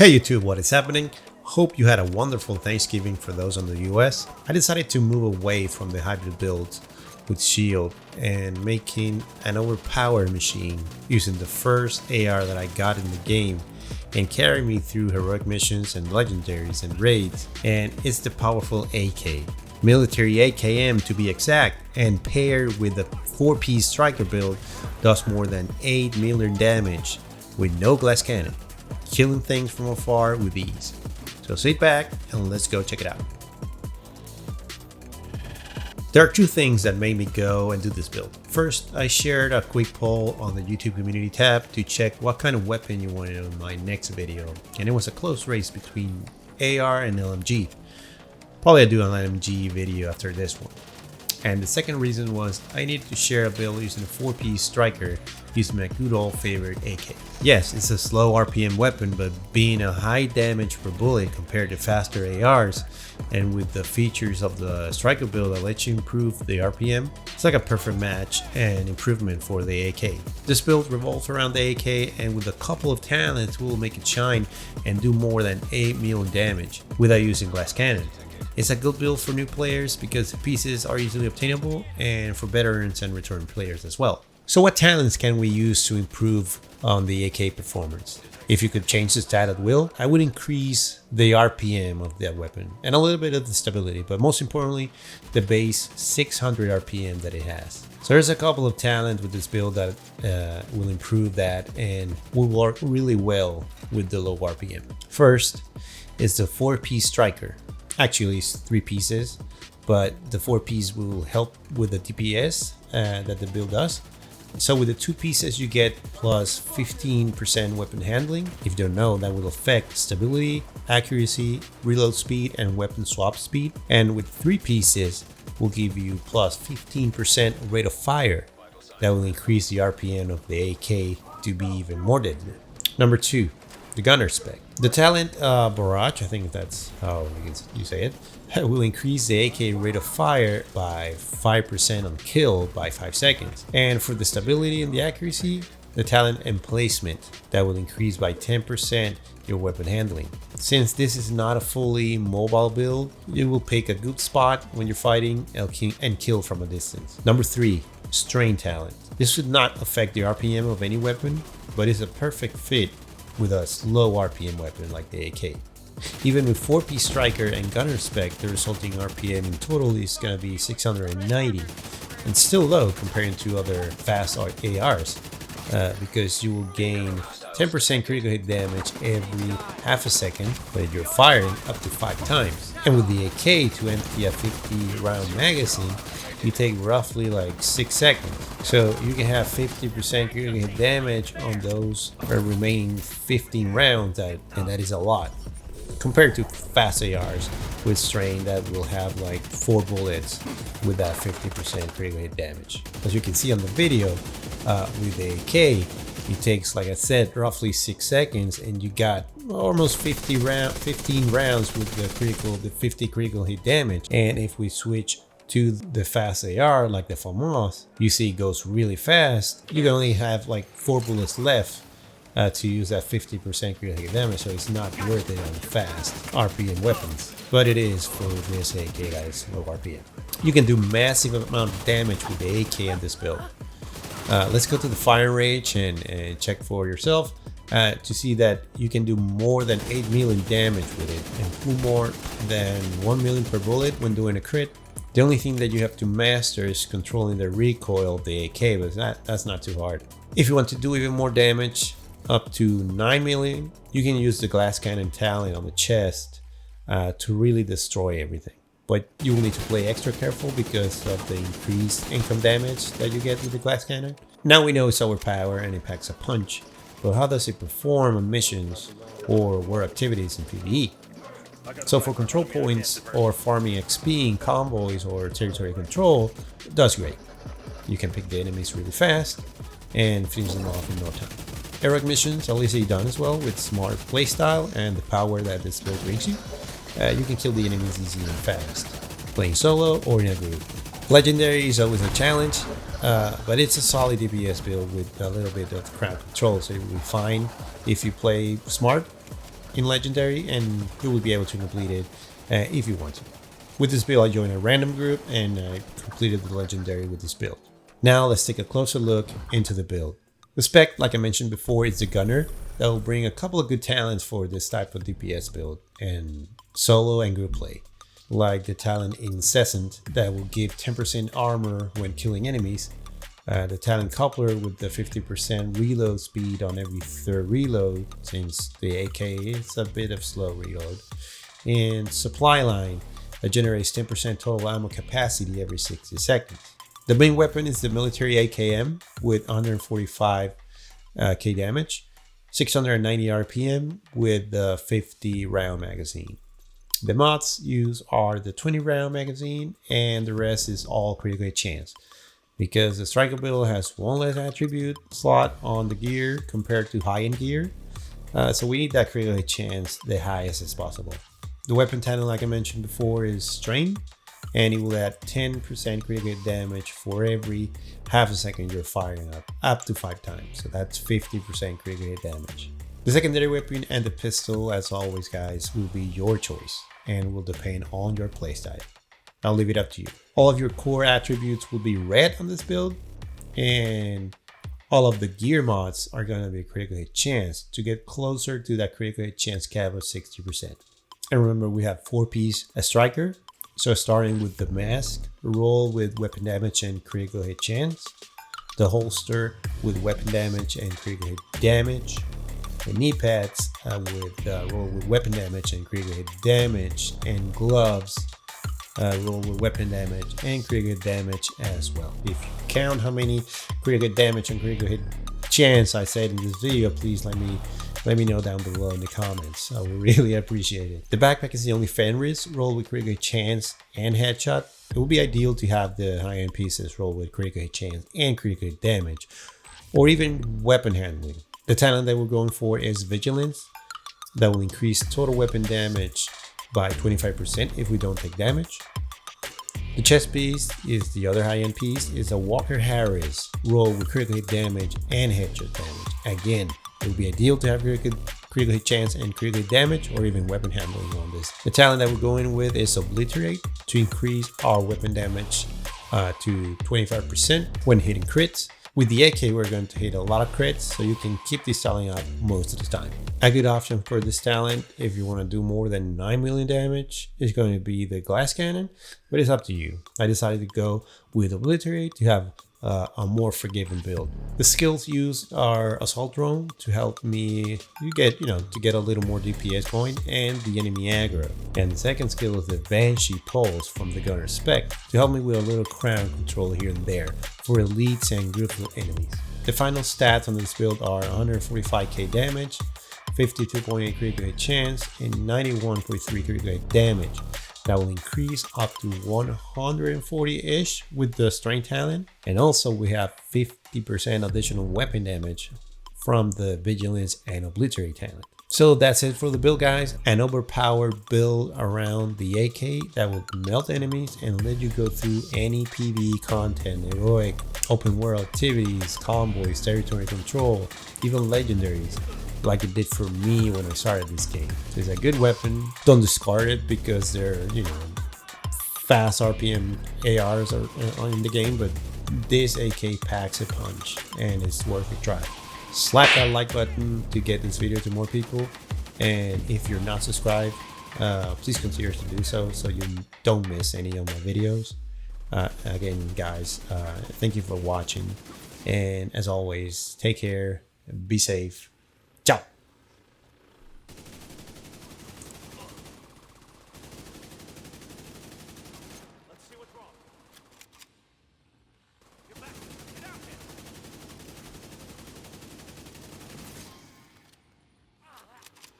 Hey YouTube, what is happening? Hope you had a wonderful Thanksgiving for those on the US. I decided to move away from the hybrid builds with shield and making an overpowered machine using the first AR that I got in the game and carry me through heroic missions and legendaries and raids, and it's the powerful AK. Military AKM to be exact, and paired with the 4-piece striker build does more than 8 million damage with no glass cannon, killing things from afar with ease. So sit back and let's go check it out. There are two things that made me go and do this build. First, I shared a quick poll on the YouTube community tab to check what kind of weapon you wanted on my next video, and it was a close race between AR and LMG. Probably I'll do an LMG video after this one. And the second reason was I needed to share a build using a 4-piece striker using my good old favorite AK. Yes, it's a slow RPM weapon, but being a high damage per bullet compared to faster ARs, and with the features of the striker build that lets you improve the RPM, it's like a perfect match and improvement for the AK. This build revolves around the AK, and with a couple of talents we'll make it shine and do more than 8 million damage without using glass cannon. It's a good build for new players because the pieces are easily obtainable, and for veterans and return players as well. So what talents can we use to improve on the AK performance? If you could change the stat at will, I would increase the RPM of that weapon and a little bit of the stability, but most importantly, the base 600 RPM that it has. So there's a couple of talents with this build that will improve that and will work really well with the low RPM. First is the 4-piece striker. Actually, it's 3 pieces, but the 4-piece will help with the DPS that the build does. So with the 2 pieces you get plus 15% weapon handling. If you don't know, that will affect stability, accuracy, reload speed, and weapon swap speed. And with 3 pieces will give you plus 15% rate of fire. That will increase the RPM of the AK to be even more deadly. Number 2, the gunner spec. The talent Balrogx, I think that's how you say it, will increase the AK rate of fire by 5% on kill by 5 seconds. And for the stability and the accuracy, the talent emplacement, that will increase by 10% your weapon handling. Since this is not a fully mobile build, it will pick a good spot when you're fighting and kill from a distance. Number 3, strain talent. This should not affect the RPM of any weapon, but is a perfect fit with a slow RPM weapon like the AK. Even with 4-piece striker and gunner spec, the resulting RPM in total is going to be 690, and still low compared to other fast ARs, because you will gain 10% critical hit damage every half a second, but you're firing up to 5 times. And with the AK, to empty a 50 round magazine, you take roughly like 6 seconds. So you can have 50% critical hit damage on those remaining 15 rounds, and that is a lot. Compared to fast ARs with strain that will have like 4 bullets with that 50% critical hit damage. As you can see on the video, with the AK, it takes, like I said, roughly 6 seconds, and you got almost 15 rounds with the 50 critical hit damage. And if we switch to the fast AR like the FAMAS, you see it goes really fast. You can only have like 4 bullets left to use that 50% critical hit damage, so it's not worth it on fast RPM weapons. But it is for this AK that is low RPM. You can do massive amount of damage with the AK in this build. Let's go to the fire range and check for yourself to see that you can do more than 8 million damage with it and do more than 1 million per bullet when doing a crit. The only thing that you have to master is controlling the recoil of the AK, but that's not too hard. If you want to do even more damage, up to 9 million, you can use the glass cannon talent on the chest to really destroy everything. But you will need to play extra careful because of the increased income damage that you get with the glass cannon. Now we know it's overpowered and it packs a punch, but how does it perform on missions or war activities in PVE? So for control points or farming XP in convoys or territory control, it does great. You can pick the enemies really fast and finish them off in no time. Heroic missions are easily done as well with smart playstyle and the power that this build brings you. You can kill the enemies easy and fast, playing solo or in a group. Legendary is always a challenge, but it's a solid DPS build with a little bit of crowd control, so you'll be fine if you play smart. in Legendary, and you will be able to complete it if you want to. With this build, I joined a random group and I completed the Legendary with this build. Now let's take a closer look into the build. The spec, like I mentioned before, is the Gunner. That will bring a couple of good talents for this type of DPS build and solo and group play. Like the talent Incessant that will give 10% armor when killing enemies. The talent Coupler with the 50% reload speed on every third reload, since the AK is a bit of slow reload. And Supply Line that generates 10% total ammo capacity every 60 seconds. The main weapon is the military AKM with 145 K damage, 690 RPM with the 50 round magazine. The mods used are the 20 round magazine, and the rest is all critical hit chance, because the striker build has one less attribute slot on the gear compared to high-end gear. So we need that critical hit chance the highest as possible. The weapon talent, like I mentioned before, is Strain, and it will add 10% critical hit damage for every half a second you're firing up to 5 times. So that's 50% critical hit damage. The secondary weapon and the pistol, as always guys, will be your choice and will depend on your playstyle. I'll leave it up to you. All of your core attributes will be red on this build, and all of the gear mods are going to be critical hit chance to get closer to that critical hit chance cap of 60%. And remember, we have 4-piece a striker. So starting with the mask, roll with weapon damage and critical hit chance. The holster with weapon damage and critical hit damage. The knee pads roll with weapon damage and critical hit damage. And gloves roll with weapon damage and critical hit damage as well. If you count how many critical hit damage and critical hit chance I said in this video, please let me know down below in the comments. I would really appreciate it. The backpack is the only Fenris roll with critical hit chance and headshot. It would be ideal to have the high-end pieces roll with critical hit chance and critical hit damage, or even weapon handling. The talent that we're going for is Vigilance. That will increase total weapon damage by 25% if we don't take damage. The chest piece is the other high-end piece. It's a Walker Harris roll with critical hit damage and headshot damage. Again, it would be ideal to have critical hit chance and critical hit damage, or even weapon handling on this. The talent that we're going with is Obliterate to increase our weapon damage to 25% when hitting crits. With the AK, we're going to hit a lot of crits, so you can keep this talent up most of the time. A good option for this talent, if you want to do more than 9 million damage, is going to be the Glass Cannon, but it's up to you. I decided to go with Obliterate to have a more forgiving build. The skills used are Assault Drone to help me to get a little more DPS going, and the enemy aggro. And the second skill is the Banshee Pulse from the Gunner spec to help me with a little crown control here and there for elites and group enemies. The final stats on this build are 145k damage, 52.8 critical hit chance, and 91.3 critical hit damage. That will increase up to 140-ish with the strength talent. And also we have 50% additional weapon damage from the Vigilance and Obliterate talent. So that's it for the build guys. An overpowered build around the AK that will melt enemies and let you go through any PVE content, heroic, open world activities, convoys, territory control, even legendaries, like it did for me when I started this game. So it's a good weapon. Don't discard it because they're, fast RPM ARs are in the game, but this AK packs a punch and it's worth a try. Slap that like button to get this video to more people, and if you're not subscribed, please consider to do so you don't miss any of my videos. Again guys, thank you for watching, and as always, take care, be safe. Ciao.